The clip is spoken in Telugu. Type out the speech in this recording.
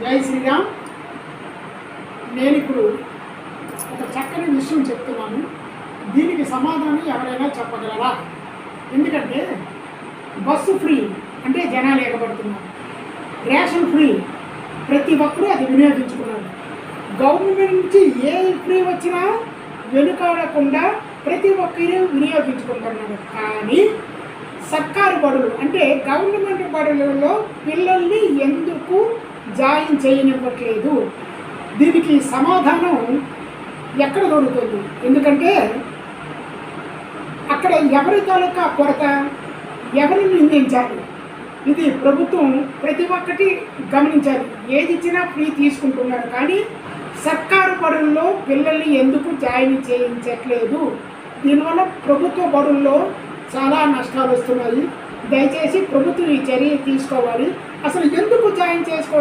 జై శ్రీరామ్. నేను ఇప్పుడు ఒక చక్కని విషయం చెప్తున్నాను. దీనికి సమాధానం ఎవరైనా చెప్పగలరా? ఎందుకంటే బస్సు ఫ్రీ అంటే జనాలు ఎగబడుతున్నారు, రేషన్ ఫ్రీ ప్రతి ఒక్కరూ అది వినియోగించుకున్నారు. గవర్నమెంట్ నుంచి ఏ ఫ్రీ వచ్చినా వెనుకాడకుండా ప్రతి ఒక్కరూ వినియోగించుకుంటున్నారు. కానీ సర్కారు బడులు అంటే గవర్నమెంట్ బడులలో పిల్లల్ని ఎందుకు జాయిన్ చేయనివ్వట్లేదు? దీనికి సమాధానం ఎక్కడ దొరుకుతుంది? ఎందుకంటే అక్కడ ఎవరి తాలూకా కొరత, ఎవరిని నిందించాలి? ఇది ప్రభుత్వం ప్రతి ఒక్కటి గమనించాలి. ఏది ఇచ్చినా ఫ్రీ తీసుకుంటున్నారు, కానీ సర్కారు బడుల్లో పిల్లల్ని ఎందుకు జాయిన్ చేయించట్లేదు? దీనివల్ల ప్రభుత్వ బడుల్లో చాలా నష్టాలు వస్తున్నాయి. దయచేసి ప్రభుత్వం ఈ చర్య తీసుకోవాలి. అసలు ఎందుకు జాయిన్ చేసుకోవాలి?